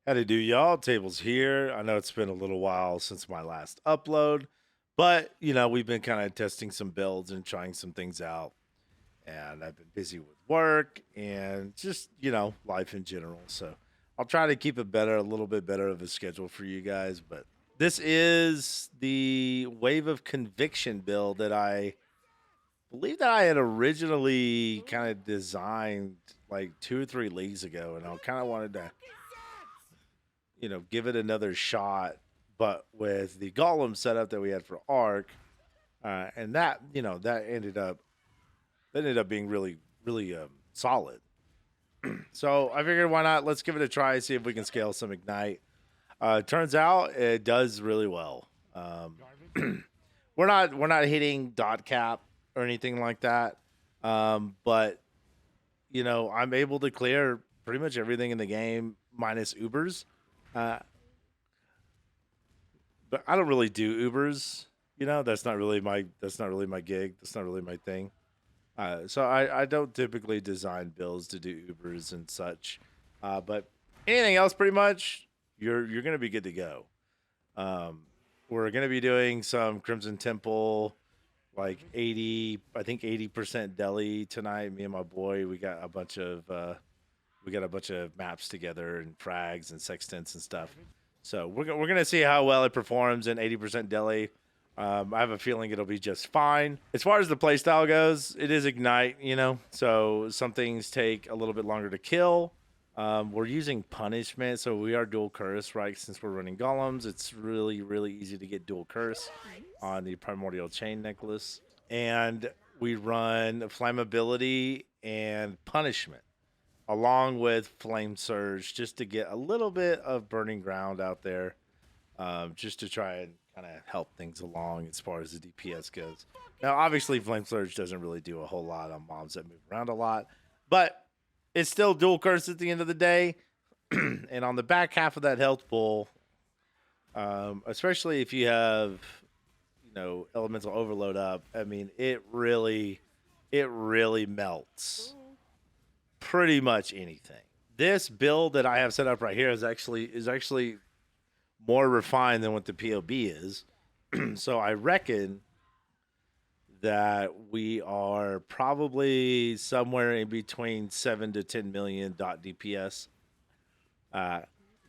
How to do, y'all? Tables here. I know it's been a little while since my last upload, but we've been kind of testing some builds and trying some things out. And I've been busy with work and just life in general. So I'll try to keep it better, a little bit better of a schedule for you guys. But this is the Wave of Conviction build that I believe that I had originally kind of designed like 2 or 3 leagues ago, and I kind of wanted to give it another shot, but with the golem setup that we had for Arc, and that ended up being really solid. So I figured, why not? Let's give it a try, see if we can scale some Ignite. Turns out it does really well. We're not hitting dot cap or anything like that, but I'm able to clear pretty much everything in the game minus Ubers. Uh, but I don't really do Ubers. That's not really my gig. That's not really my thing. So I don't typically design builds to do Ubers and such. But anything else, pretty much, you're gonna be good to go. We're gonna be doing some Crimson Temple, like 80% deli tonight. Me and my boy, we got a bunch of maps together and frags and sextants and stuff. So we're gonna see how well it performs in 80% deli. I have a feeling it'll be just fine. As far as the playstyle goes, it is Ignite, so some things take a little bit longer to kill. We're using punishment, so we are dual curse, right? Since we're running golems, it's really, really easy to get dual curse on the primordial chain necklace. And we run flammability and punishment along with flame surge, just to get a little bit of burning ground out there, just to try and kind of help things along as far as the DPS goes. Now, obviously, flame surge doesn't really do a whole lot on mobs that move around a lot, but it's still dual curse at the end of the day. And on the back half of that health pool, especially if you have elemental overload up, I mean, it really melts pretty much anything. This build that I have set up right here is actually more refined than what the POB is. So I reckon that we are probably somewhere in between 7 to 10 million dot DPS.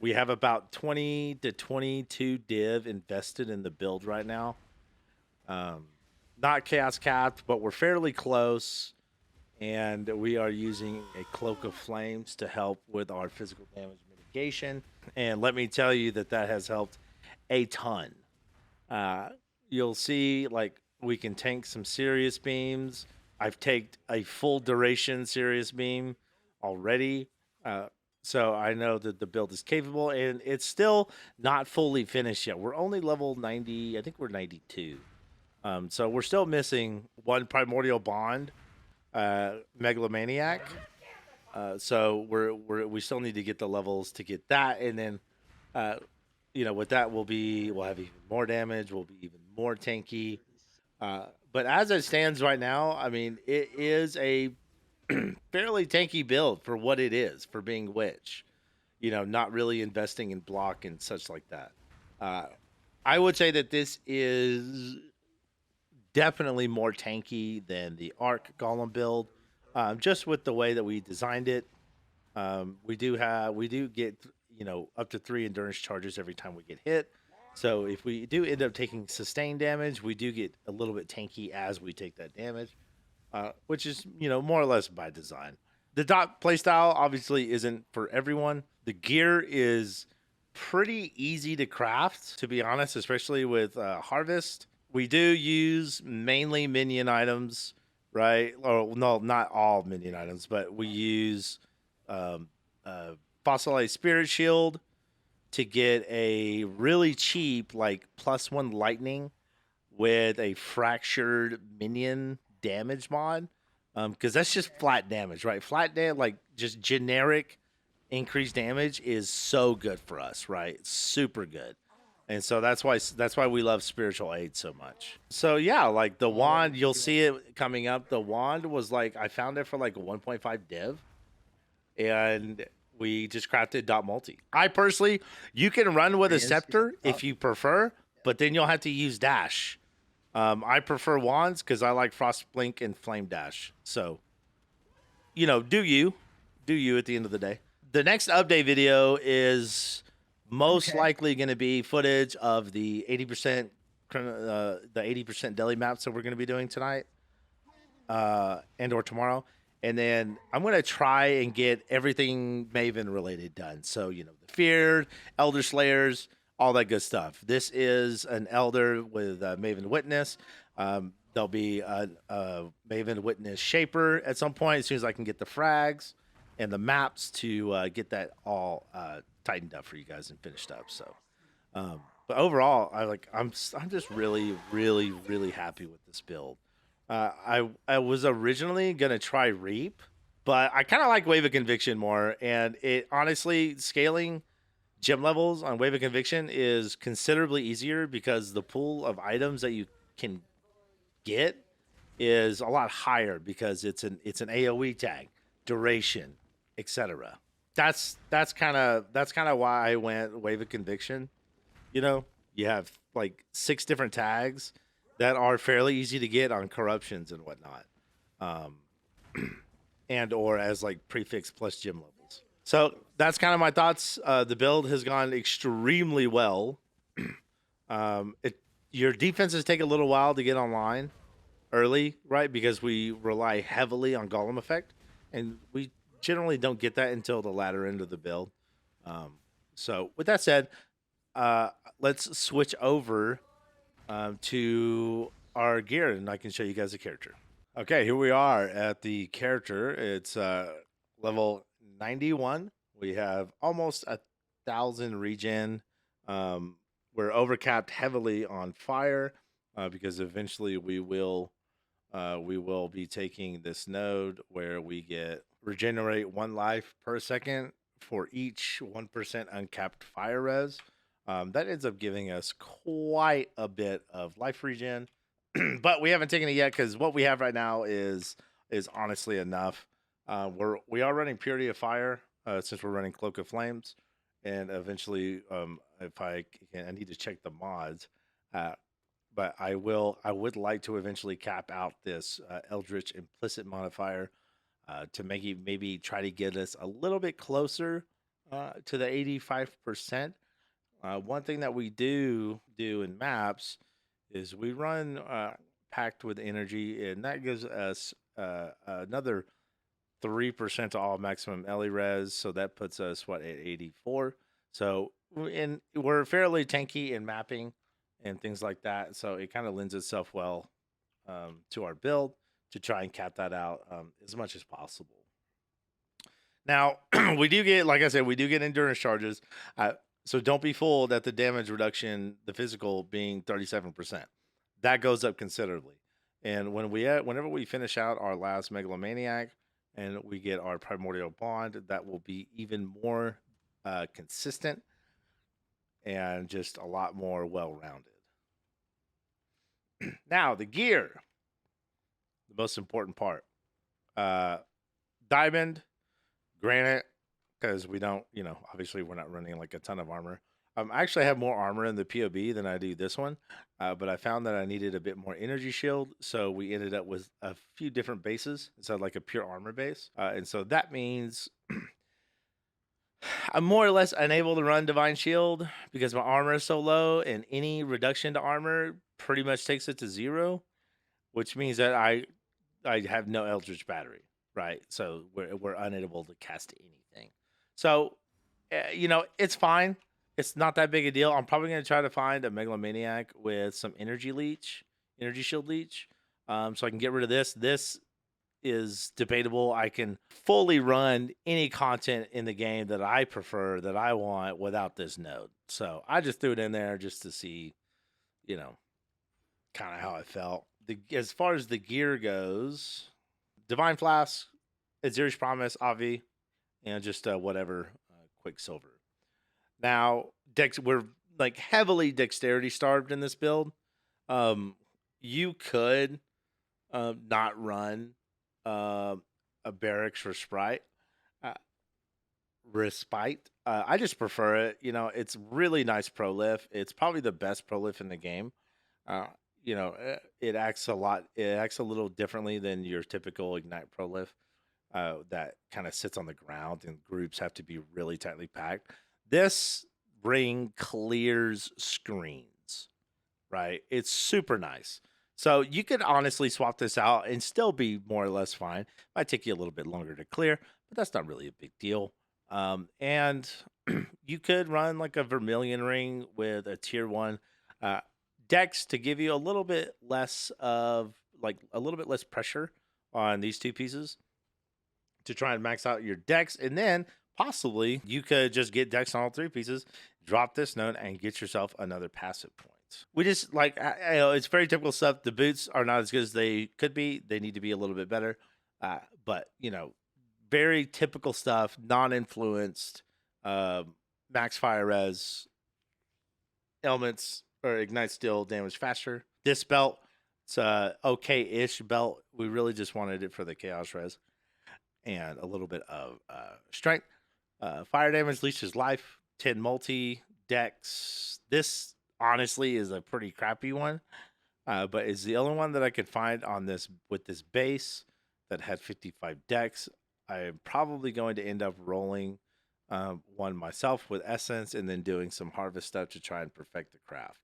We have about 20 to 22 div invested in the build right now. Not chaos capped, but we're fairly close. And we are using a Cloak of Flames to help with our physical damage mitigation. And let me tell you that has helped a ton. You'll see, like, we can tank some serious beams. I've taken a full duration serious beam already. So I know that the build is capable, and it's still not fully finished yet. We're only level 90. I think we're 92. So we're still missing one primordial bond. Megalomaniac. So we still need to get the levels to get that, and then with that we'll have even more damage. We'll be even more tanky. But as it stands right now, I mean, it is a fairly tanky build for what it is, for being Witch. Not really investing in block and such like that. I would say that this is definitely more tanky than the Arc Golem build, just with the way that we designed it. We do get up to 3 endurance charges every time we get hit. So if we do end up taking sustained damage, we do get a little bit tanky as we take that damage, which is more or less by design. The dot playstyle obviously isn't for everyone. The gear is pretty easy to craft, to be honest, especially with Harvest. We do use mainly minion items, right? Or no, not all minion items, but we use Fossilized Spirit Shield to get a really cheap, like, +1 lightning with a fractured minion damage mod. Because that's just flat damage, right? Flat damage, like just generic increased damage, is so good for us, right? It's super good. And so that's why we love Spiritual Aid so much. So yeah, like the wand, you'll see it coming up. The wand was like, I found it for like 1.5 div, and we just crafted dot multi. I personally, you can run with a scepter if you prefer, but then you'll have to use dash. I prefer wands because I like frost blink and flame dash. So, do you at the end of the day. The next update video is most likely going to be footage of the 80% deli maps that we're going to be doing tonight and or tomorrow. And then I'm going to try and get everything Maven related done. So, the Feared, Elder Slayers, all that good stuff. This is an Elder with Maven Witness. There'll be a Maven Witness Shaper at some point as soon as I can get the frags and the maps to get that all tightened up for you guys and finished up. So, but overall, I'm just really, really, really happy with this build. I was originally gonna try Reap, but I kind of like Wave of Conviction more, and it honestly scaling gem levels on Wave of Conviction is considerably easier because the pool of items that you can get is a lot higher because it's an AOE tag, duration, etc. That's kind of why I went Wave of Conviction. You have like 6 different tags that are fairly easy to get on corruptions and whatnot, and or as like prefix plus gym levels. So that's kind of my thoughts. The build has gone extremely well. Your defenses take a little while to get online early, right? Because we rely heavily on Golem effect, and we generally don't get that until the latter end of the build. So with that said, let's switch over to our gear, and I can show you guys the character. Okay, here we are at the character. It's level 91. We have almost 1,000 regen. We're overcapped heavily on fire because eventually we will be taking this node where we get regenerate 1 life per second for each 1% uncapped fire res. That ends up giving us quite a bit of life regen, but we haven't taken it yet because what we have right now is honestly enough. We are running Purity of Fire since we're running Cloak of Flames, and eventually, if I need to check the mods, but I would like to eventually cap out this Eldritch Implicit modifier to maybe try to get us a little bit closer to the 85%. One thing that we do in maps is we run Packed with Energy, and that gives us another 3% to all maximum Ellie res, so that puts us at 84. So we're fairly tanky in mapping and things like that, so it kind of lends itself well to our build to try and cap that out as much as possible. Now, we do get, like I said, endurance charges. So don't be fooled at the damage reduction, the physical being 37%. That goes up considerably. And whenever we finish out our last Megalomaniac and we get our Primordial Bond, that will be even more consistent and just a lot more well-rounded. Now, the gear, the most important part. Diamond, granite, because we don't, obviously we're not running like a ton of armor. I actually have more armor in the POB than I do this one, but I found that I needed a bit more energy shield, so we ended up with a few different bases instead of like a pure armor base. And so that means I'm more or less unable to run Divine Shield because my armor is so low, and any reduction to armor pretty much takes it to 0, which means that I have no Eldritch Battery, right? So we're unable to cast anything. So, it's fine. It's not that big a deal. I'm probably going to try to find a Megalomaniac with some energy shield leech, so I can get rid of this. This is debatable. I can fully run any content in the game that I prefer, that I want, without this node. So I just threw it in there just to see, kind of how I felt. As far as the gear goes, Divine Flask, Aziri's Promise, Avi, and just whatever Quicksilver. Now, we're like heavily dexterity starved in this build. You could not run a barracks for Sprite. Respite. I just prefer it. It's really nice prolif. It's probably the best prolif in the game. Uh, it acts a lot. It acts a little differently than your typical ignite prolif. That kind of sits on the ground and groups have to be really tightly packed. This ring clears screens, right? It's super nice. So you could honestly swap this out and still be more or less fine. Might take you a little bit longer to clear, but that's not really a big deal. And you could run like a Vermilion ring with a tier one uh, dex to give you a little bit less of like a little bit less pressure on these two pieces to try and max out your decks, and then possibly you could just get decks on all three pieces, drop this note, and get yourself another passive point. We just like it's very typical stuff. The boots are not as good as they could be. They need to be a little bit better, but very typical stuff. Non-influenced, max fire res elements or ignite steel damage faster. This belt, it's a okay-ish belt. We really just wanted it for the chaos res and a little bit of strength. Fire damage leashes life, 10 multi, dex. This honestly is a pretty crappy one, but it's the only one that I could find on this with this base that had 55 dex. I'm probably going to end up rolling one myself with essence and then doing some harvest stuff to try and perfect the craft.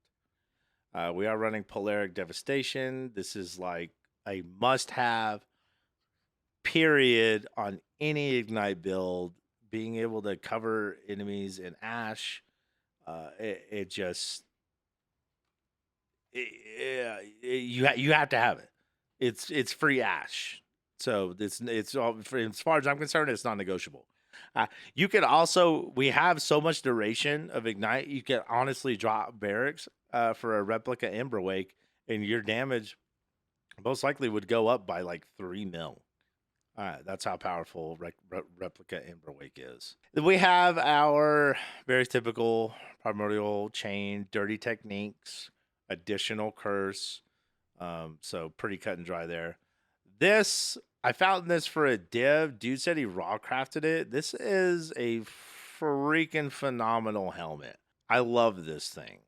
We are running Polaric Devastation. This is like a must-have period on any ignite build. Being able to cover enemies in ash, it just you have to have it. It's free ash, so it's all, as far as I'm concerned, it's not negotiable. You can also, we have so much duration of ignite. You can honestly drop barracks for a replica Emberwake, and your damage most likely would go up by like 3 mil. That's how powerful Replica Emberwake is. We have our very typical Primordial Chain, Dirty Techniques, Additional Curse. So pretty cut and dry there. This, I found this for a div. Dude said he raw crafted it. This is a freaking phenomenal helmet. I love this thing.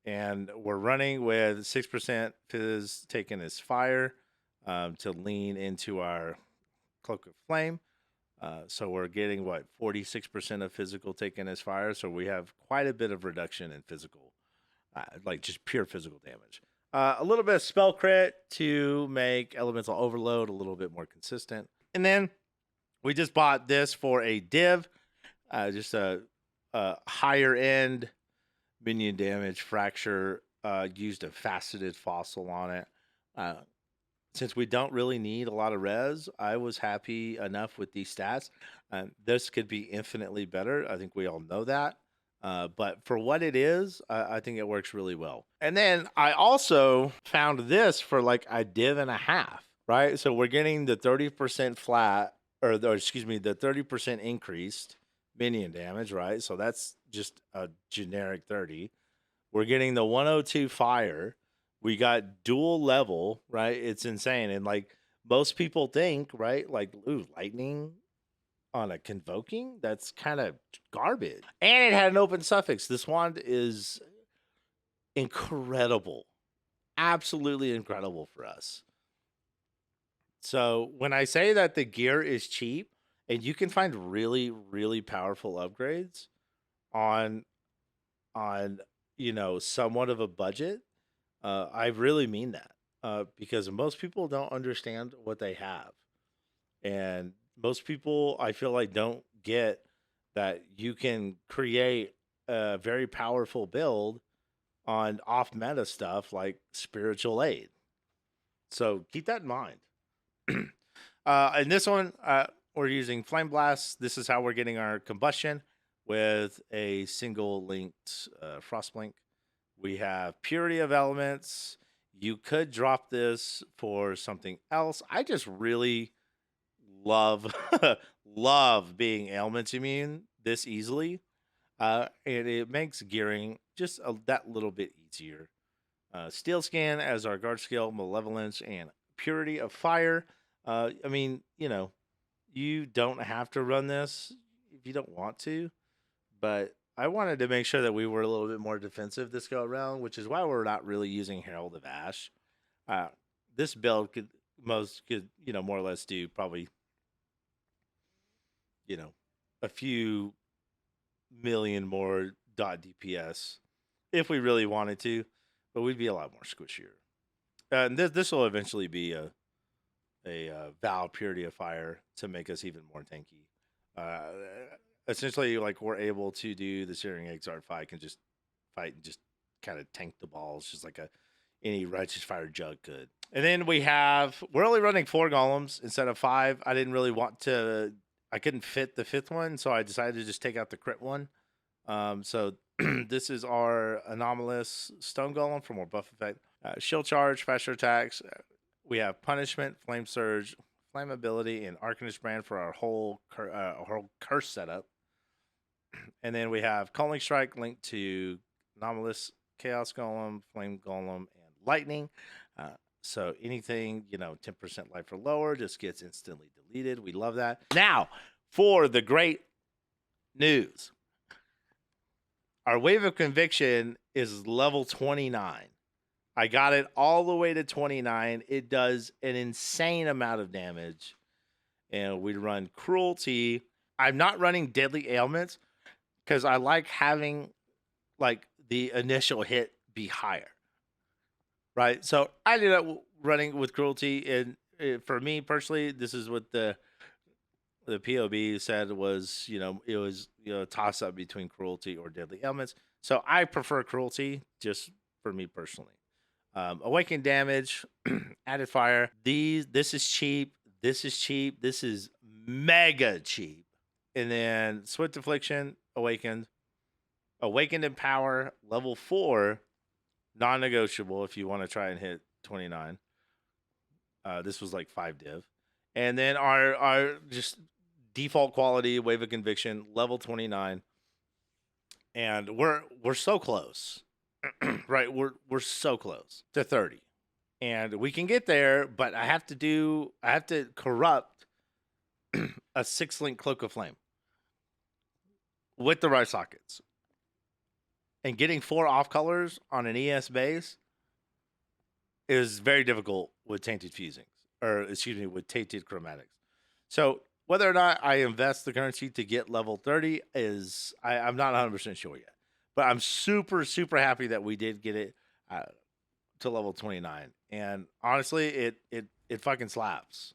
And we're running with 6% fizz taken as fire to lean into our Cloak of Flame. So we're getting 46% of physical taken as fire. So we have quite a bit of reduction in physical, like just pure physical damage. A little bit of spell crit to make elemental overload a little bit more consistent. And then we just bought this for a div, just a higher end minion damage fracture. Used a faceted fossil on it. Since we don't really need a lot of res, I was happy enough with these stats. This could be infinitely better. I think we all know that. But for what it is, I think it works really well. And then I also found this for like a div and a half, right? So we're getting the 30% flat, excuse me, the 30% increased minion damage, right? So that's just a generic 30. We're getting the 102 fire. We got dual level, right? It's insane. And like most people think, right? Like, ooh, lightning on a convoking? That's kind of garbage. And it had an open suffix. This wand is incredible. Absolutely incredible for us. So when I say that the gear is cheap and you can find really, really powerful upgrades on somewhat of a budget, I really mean that, because most people don't understand what they have. And most people, I feel like, don't get that you can create a very powerful build on off meta stuff like spiritual aid. So keep that in mind. In this one, we're using Flame Blast. This is how we're getting our combustion with a single linked Frostblink. We have Purity of Elements. You could drop this for something else. I just really love love being ailments immune this easily, and it makes gearing just that little bit easier. Steel Skin as our guard skill, Malevolence, and Purity of Fire. I mean, you don't have to run this. if you don't want to. But I wanted to make sure that we were a little bit more defensive this go around, which is why we're not really using Herald of Ash. Uh, this build could more or less do probably a few million more dot DPS if we really wanted to, but we'd be a lot more squishier. And this will eventually be a Vow Purity of Fire to make us even more tanky. Essentially, like we're able to do the Searing Exile fight, can just fight and just kind of tank the balls, just like any Righteous Fire Jug could. And then we're only running 4 golems instead of 5. I didn't really want to. I couldn't fit the 5th one, so I decided to just take out the crit one. So this is our anomalous stone golem for more buff effect. Shield charge, faster attacks. We have punishment, flame surge, flammability, and Arcanist brand for our whole curse setup. And then we have calling strike linked to anomalous chaos golem, flame golem, and lightning. So anything 10% life or lower just gets instantly deleted. We love that. Now for the great news. Our Wave of Conviction is level 29. I got it all the way to 29. It does an insane amount of damage. And we run Cruelty. I'm not running Deadly Ailments because I like having like the initial hit be higher. Right? So I ended up running with Cruelty. And for me personally, this is what the POB said was, it was a toss up between Cruelty or Deadly Ailments. So I prefer Cruelty just for me personally. Awaken damage, added fire. This is cheap. This is cheap. This is mega cheap. And then Swift Affliction, Awakened in Power, level 4, non-negotiable if you want to try and hit 29. This was like 5 div. And then our just default quality, Wave of Conviction, level 29. And we're so close. Right? We're so close to 30. And we can get there, but I have to corrupt a 6-link Cloak of Flame with the right sockets. And getting 4 off colors on an ES base is very difficult with tainted fusings, with tainted chromatics. So whether or not I invest the currency to get level 30 is I'm not 100% sure yet. But I'm super, super happy that we did get it to level 29. And honestly, it fucking slaps.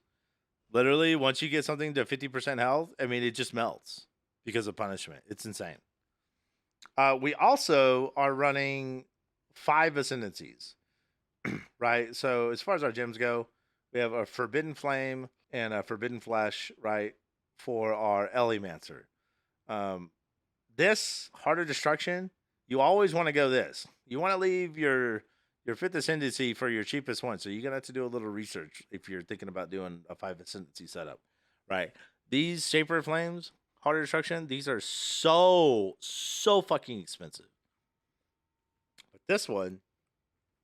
Literally, once you get something to 50% health, I mean, it just melts because of punishment. It's insane. We also are running 5 Ascendancies, right? So as far as our gems go, we have a Forbidden Flame and a Forbidden Flesh, right, for our Elemancer. This Heart of Destruction, you always want to go this. You want to leave your 5th Ascendancy for your cheapest one. So you're going to have to do a little research if you're thinking about doing a 5 Ascendancy setup, right? These Shaper Flames, Heart of Destruction, these are so fucking expensive. But this one,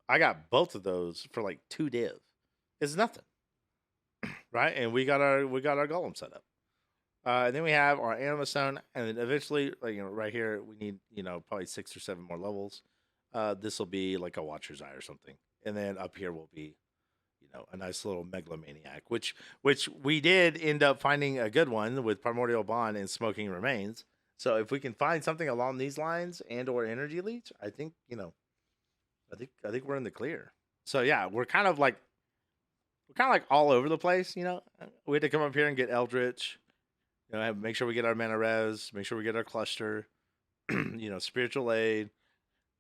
I got both of those for like 2 div. It's nothing. Right? And we got our golem set up. And then we have our Anima Stone, and then eventually, right here, we need, probably 6 or 7 more levels. This will be like a Watcher's Eye or something. And then up here will be, a nice little Megalomaniac, which we did end up finding a good one with Primordial Bond and Smoking Remains. So if we can find something along these lines and or Energy Leech, I think, I think we're in the clear. So yeah, we're kind of like all over the place, We had to come up here and get Eldritch. Make sure we get our mana res, make sure we get our cluster, spiritual aid,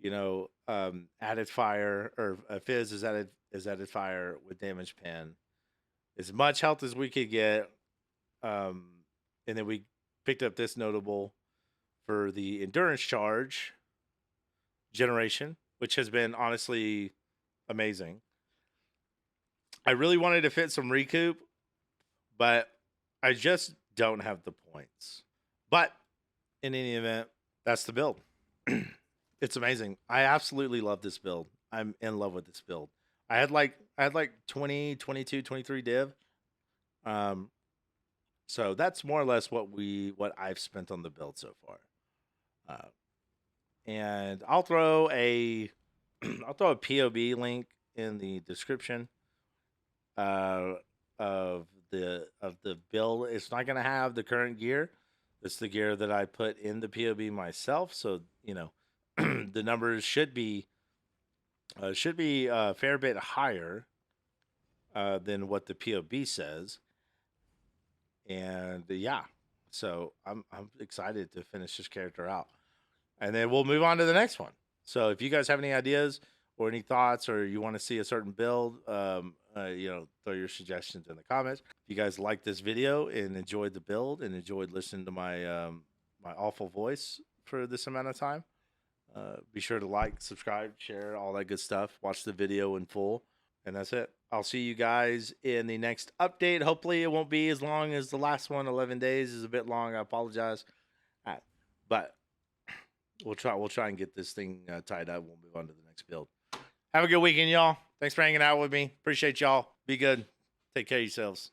added fire or fizz is added fire with damage pen, as much health as we could get, and then we picked up this notable for the endurance charge generation, which has been honestly amazing. I really wanted to fit some recoup, but I just don't have the points. But in any event, that's the build. It's amazing. I absolutely love this build. I'm in love with this build. I had like 20, 22, 23 div. So that's more or less what I've spent on the build so far. And I'll throw a POB link in the description of the build. It's not gonna have the current gear. It's the gear that I put in the POB myself. So the numbers should be a fair bit higher than what the POB says. And yeah, so I'm excited to finish this character out, and then we'll move on to the next one. So if you guys have any ideas or any thoughts, or you want to see a certain build, throw your suggestions in the comments. If you guys liked this video and enjoyed the build and enjoyed listening to my my awful voice for this amount of time, be sure to like, subscribe, share, all that good stuff. Watch the video in full. And that's it. I'll see you guys in the next update. Hopefully it won't be as long as the last one. 11 days is a bit long. I apologize. But we'll try and get this thing tied up. We'll move on to the next build. Have a good weekend, y'all. Thanks for hanging out with me. Appreciate y'all. Be good. Take care of yourselves.